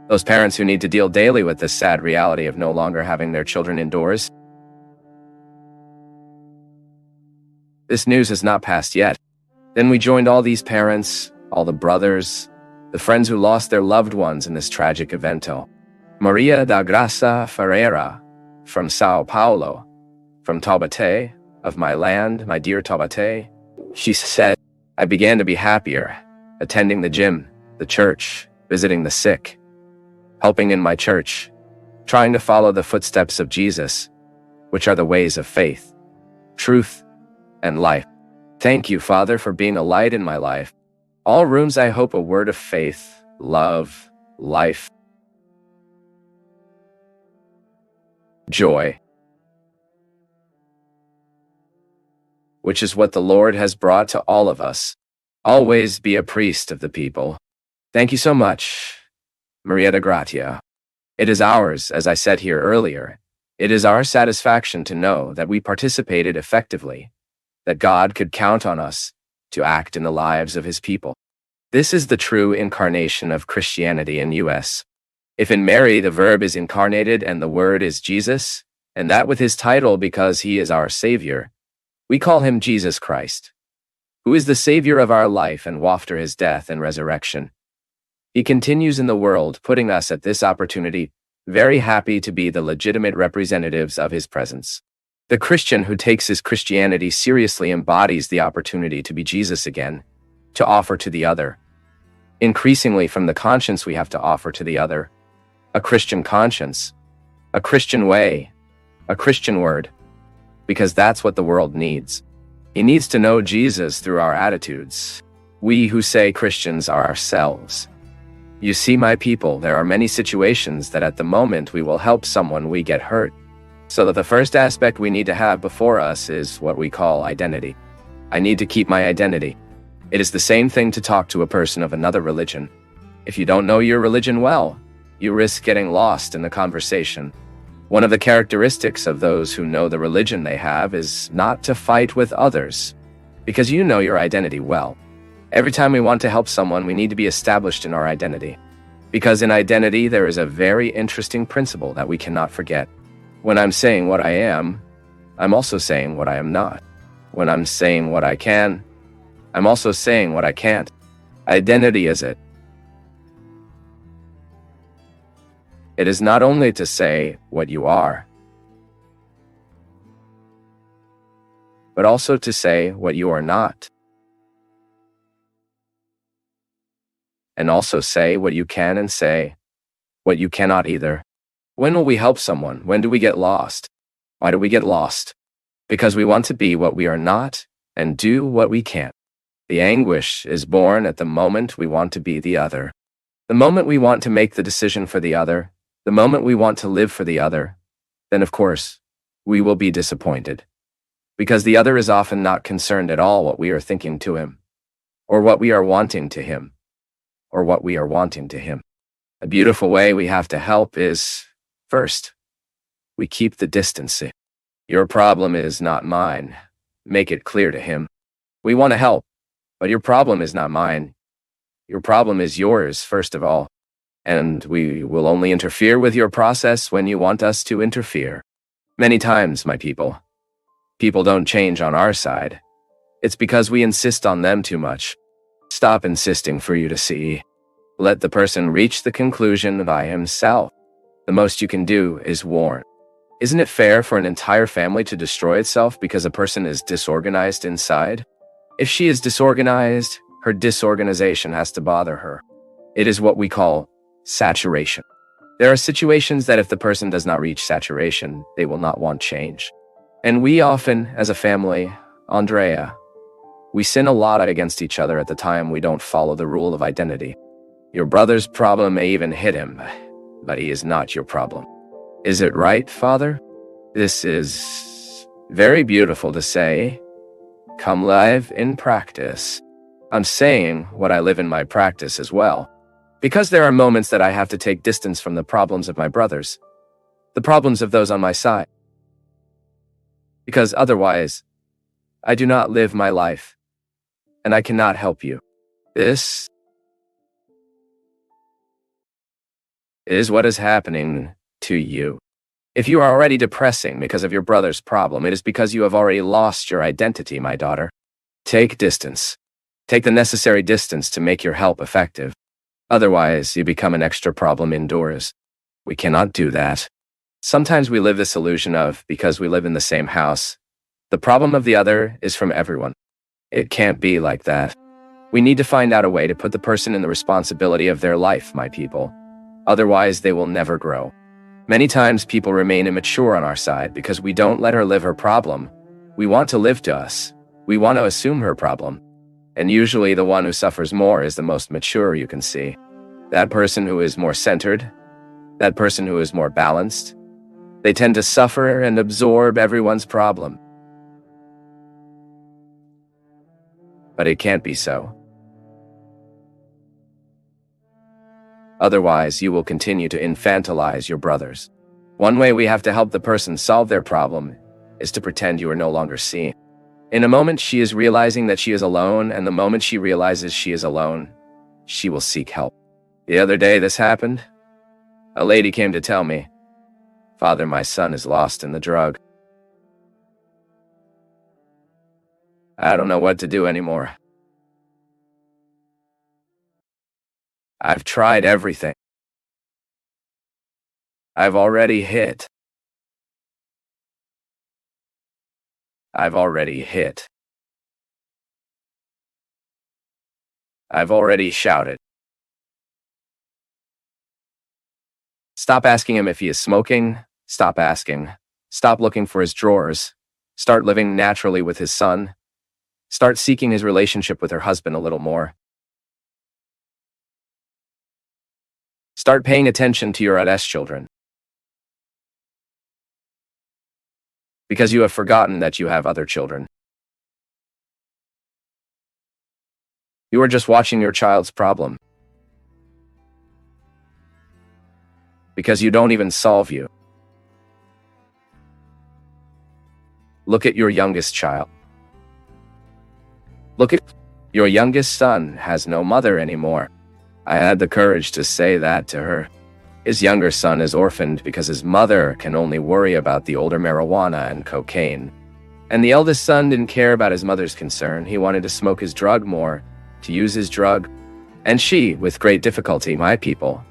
Those parents who need to deal daily with the sad reality of no longer having their children indoors. This news has not passed yet. Then we joined all these parents, all the brothers, the friends who lost their loved ones in this tragic evento. Maria da Graça Ferreira, from Sao Paulo, from Taubaté, of my land, my dear Taubaté, she said, I began to be happier, attending the gym, the church, visiting the sick, helping in my church, trying to follow the footsteps of Jesus, which are the ways of faith, truth, and life. Thank you, Father, for being a light in my life. All rooms I hope a word of faith, love, life, joy, which is what the Lord has brought to all of us. Always be a priest of the people. Thank you so much, Maria da Gratia. It is ours, as I said here earlier. It is our satisfaction to know that we participated effectively, that God could count on us to act in the lives of his people. This is the true incarnation of Christianity in U.S. If in Mary the Verb is incarnated and the Word is Jesus, and that with his title because he is our Savior, we call him Jesus Christ, who is the Savior of our life and after his death and resurrection. He continues in the world, putting us at this opportunity very happy to be the legitimate representatives of his presence. The Christian who takes his Christianity seriously embodies the opportunity to be Jesus again, to offer to the other. Increasingly from the conscience we have to offer to the other. A Christian conscience, a Christian way, a Christian word, because that's what the world needs. He needs to know Jesus through our attitudes. We who say Christians are ourselves. You see, my people, there are many situations that at the moment we will help someone we get hurt. So that the first aspect we need to have before us is what we call identity. I need to keep my identity. It is the same thing to talk to a person of another religion. If you don't know your religion well, you risk getting lost in the conversation. One of the characteristics of those who know the religion they have is not to fight with others, because you know your identity well. Every time we want to help someone, we need to be established in our identity. Because in identity, there is a very interesting principle that we cannot forget. When I'm saying what I am, I'm also saying what I am not. When I'm saying what I can, I'm also saying what I can't. Identity is it. It is not only to say what you are, but also to say what you are not. And also say what you can and say what you cannot either. When will we help someone? When do we get lost? Why do we get lost? Because we want to be what we are not and do what we can't. The anguish is born at the moment we want to be the other. The moment we want to make the decision for the other, the moment we want to live for the other, then of course, we will be disappointed. Because the other is often not concerned at all what we are thinking to him, or what we are wanting to him, or what we are wanting to him. A beautiful way we have to help is, first, we keep the distance. Your problem is not mine. Make it clear to him. We want to help, but your problem is not mine. Your problem is yours, first of all. And we will only interfere with your process when you want us to interfere. Many times, my people don't change on our side. It's because we insist on them too much. Stop insisting for you to see. Let the person reach the conclusion by himself. The most you can do is warn. Isn't it fair for an entire family to destroy itself because a person is disorganized inside? If she is disorganized, her disorganization has to bother her. It is what we call saturation. There are situations that if the person does not reach saturation, they will not want change. And we often, as a family, Andrea, we sin a lot against each other at the time we don't follow the rule of identity. Your brother's problem may even hit him, but he is not your problem. Is it right, Father? This is very beautiful to say. Come live in practice. I'm saying what I live in my practice as well. Because there are moments that I have to take distance from the problems of my brothers, the problems of those on my side. Because otherwise, I do not live my life, and I cannot help you. This It is what is happening to you. If you are already depressing because of your brother's problem, it is because you have already lost your identity, my daughter. Take distance. Take the necessary distance to make your help effective. Otherwise, you become an extra problem indoors. We cannot do that. Sometimes we live this illusion of, because we live in the same house, the problem of the other is from everyone. It can't be like that. We need to find out a way to put the person in the responsibility of their life, my people. Otherwise, they will never grow. Many times people remain immature on our side because we don't let her live her problem. We want to live to us. We want to assume her problem. And usually the one who suffers more is the most mature you can see. That person who is more centered, that person who is more balanced, they tend to suffer and absorb everyone's problem. But it can't be so. Otherwise, you will continue to infantilize your brothers. One way we have to help the person solve their problem is to pretend you are no longer seen. In a moment, she is realizing that she is alone, and the moment she realizes she is alone, she will seek help. The other day this happened. A lady came to tell me, "Father, my son is lost in the drug. I don't know what to do anymore. I've tried everything. I've already hit. I've already hit. I've already shouted. Stop asking him if he is smoking. Stop asking. Stop looking for his drawers. Start living naturally with his son. Start seeking his relationship with her husband a little more. Start paying attention to your others children. Because you have forgotten that you have other children. You are just watching your child's problem. Because you don't even solve you. Look at your youngest child. Look at your youngest son has no mother anymore. I had the courage to say that to her. His younger son is orphaned because his mother can only worry about the older marijuana and cocaine. And the eldest son didn't care about his mother's concern. He wanted to smoke his drug more, to use his drug. And she, with great difficulty, my people,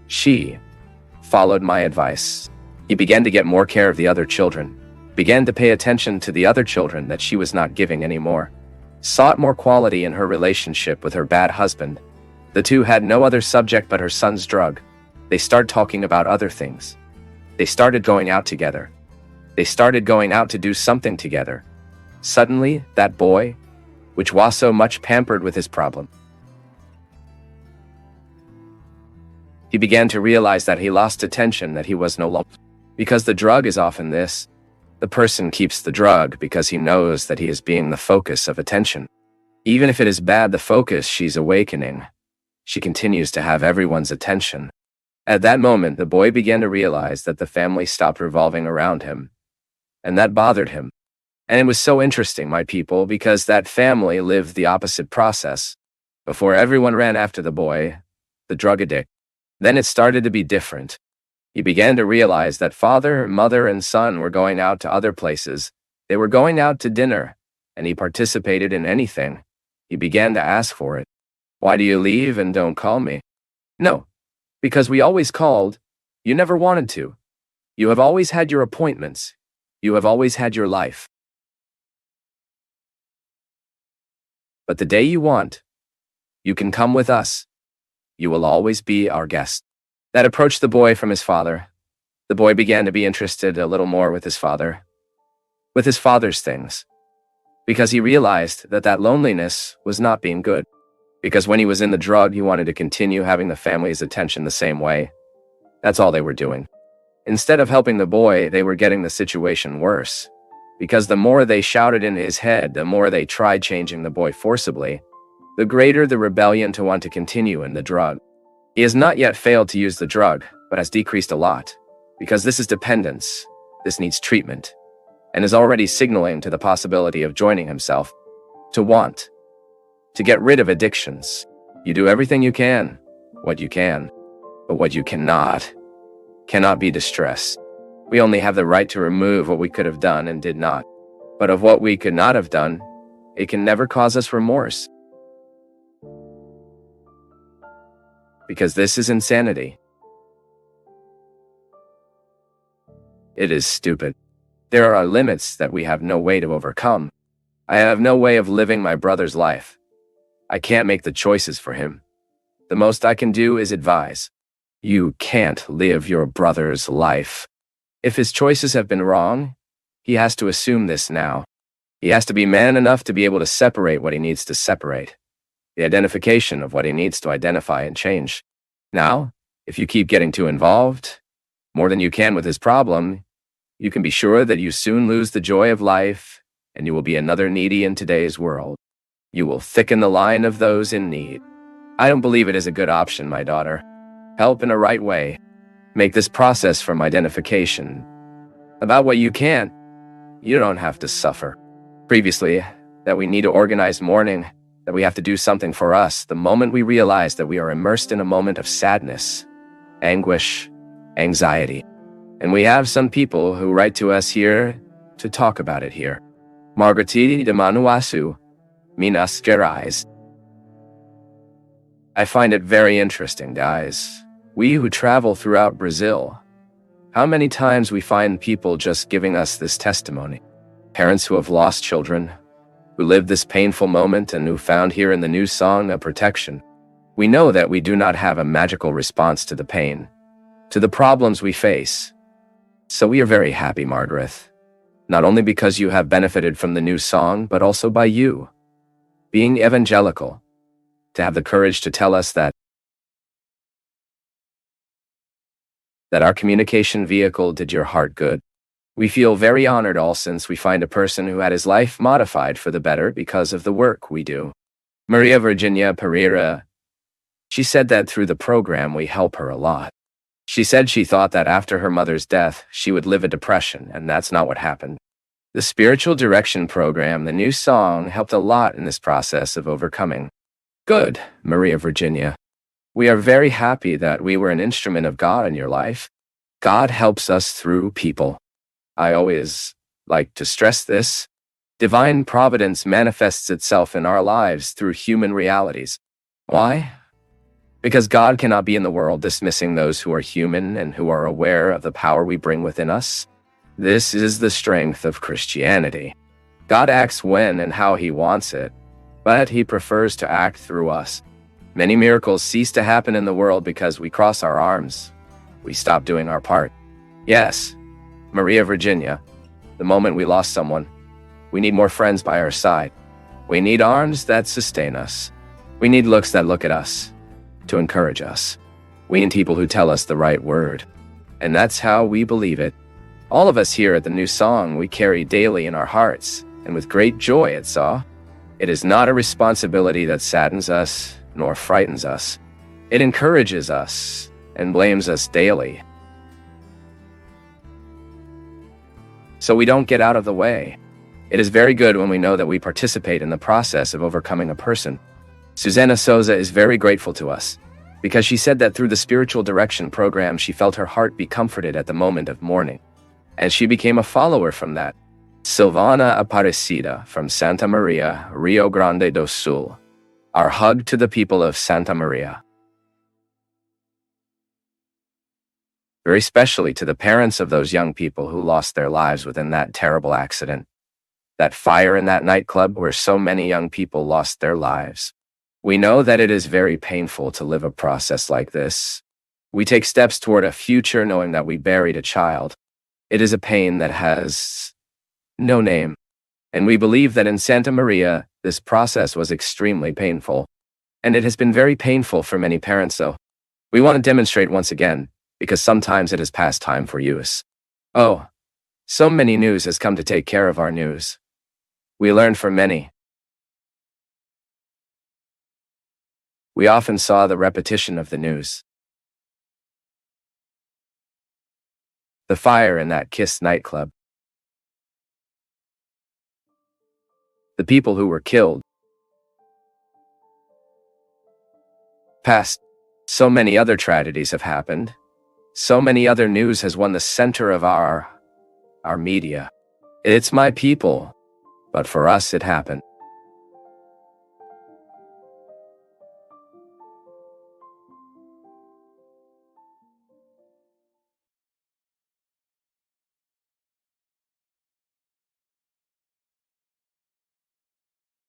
she followed my advice. He began to get more care of the other children, began to pay attention to the other children that she was not giving anymore, sought more quality in her relationship with her bad husband. The two had no other subject but her son's drug. They started talking about other things. They started going out together. They started going out to do something together. Suddenly, that boy, which was so much pampered with his problem, he began to realize that he lost attention, that he was no longer. Because the drug is often this. The person keeps the drug because he knows that he is being the focus of attention. Even if it is bad, the focus she's awakening, she continues to have everyone's attention. At that moment, the boy began to realize that the family stopped revolving around him. And that bothered him. And it was so interesting, my people, because that family lived the opposite process. Before everyone ran after the boy, the drug addict. Then it started to be different. He began to realize that father, mother, and son were going out to other places. They were going out to dinner, and he participated in anything. He began to ask for it. Why do you leave and don't call me? No, because we always called. You never wanted to. You have always had your appointments. You have always had your life. But the day you want, you can come with us. You will always be our guest. That approached the boy from his father. The boy began to be interested a little more with his father's things, because he realized that that loneliness was not being good. Because when he was in the drug, he wanted to continue having the family's attention the same way. That's all they were doing. Instead of helping the boy, they were getting the situation worse. Because the more they shouted in his head, the more they tried changing the boy forcibly, the greater the rebellion to want to continue in the drug. He has not yet failed to use the drug, but has decreased a lot, because this is dependence, this needs treatment, and is already signaling to the possibility of joining himself, to want, to get rid of addictions. You do everything you can, what you can, but what you cannot be distress. We only have the right to remove what we could have done and did not. But of what we could not have done, it can never cause us remorse. Because this is insanity. It is stupid. There are limits that we have no way to overcome. I have no way of living my brother's life. I can't make the choices for him. The most I can do is advise. You can't live your brother's life. If his choices have been wrong, he has to assume this now. He has to be man enough to be able to separate what he needs to separate. The identification of what he needs to identify and change. Now, if you keep getting too involved, more than you can with his problem, you can be sure that you soon lose the joy of life, and you will be another needy in today's world. You will thicken the line of those in need. I don't believe it is a good option, my daughter. Help in a right way. Make this process from identification. About what you can, you don't have to suffer. Previously, that we need to organize mourning, that we have to do something for us, the moment we realize that we are immersed in a moment of sadness, anguish, anxiety. And we have some people who write to us here to talk about it here. Margaretiti de Manuasu, Minas Gerais. I find it very interesting, guys. We who travel throughout Brazil, how many times we find people just giving us this testimony. Parents who have lost children, who lived this painful moment and who found here in the new song a protection. We know that we do not have a magical response to the pain, to the problems we face. So we are very happy, Margaret, not only because you have benefited from the new song, but also by you, being evangelical, to have the courage to tell us that our communication vehicle did your heart good. We feel very honored all since we find a person who had his life modified for the better because of the work we do. Maria Virginia Pereira, she said that through the program we help her a lot. She said she thought that after her mother's death, she would live a depression, and that's not what happened. The spiritual direction program, the new song, helped a lot in this process of overcoming. Good, Maria Virginia. We are very happy that we were an instrument of God in your life. God helps us through people. I always like to stress this. Divine providence manifests itself in our lives through human realities. Why? Because God cannot be in the world dismissing those who are human and who are aware of the power we bring within us. This is the strength of Christianity. God acts when and how he wants it, but he prefers to act through us. Many miracles cease to happen in the world because we cross our arms. We stop doing our part. Yes, Maria Virginia, the moment we lost someone, we need more friends by our side. We need arms that sustain us. We need looks that look at us, to encourage us. We need people who tell us the right word. And that's how we believe it. All of us here at the new song we carry daily in our hearts, and with great joy it saw. It is not a responsibility that saddens us, nor frightens us. It encourages us and blames us daily. So we don't get out of the way. It is very good when we know that we participate in the process of overcoming a person. Susanna Souza is very grateful to us, because she said that through the spiritual direction program she felt her heart be comforted at the moment of mourning. And she became a follower from that. Silvana Aparecida from Santa Maria, Rio Grande do Sul. Our hug to the people of Santa Maria. Very especially to the parents of those young people who lost their lives within that terrible accident. That fire in that nightclub where so many young people lost their lives. We know that it is very painful to live a process like this. We take steps toward a future knowing that we buried a child. It is a pain that has no name. And we believe that in Santa Maria, this process was extremely painful. And it has been very painful for many parents, though. We want to demonstrate once again, because sometimes it is past time for use. Oh, so many news has come to take care of our news. We learned from many. We often saw the repetition of the news. The fire in that Kiss nightclub. The people who were killed. Past. So many other tragedies have happened. So many other news has won the center of our media. It's my people. But for us, it happened.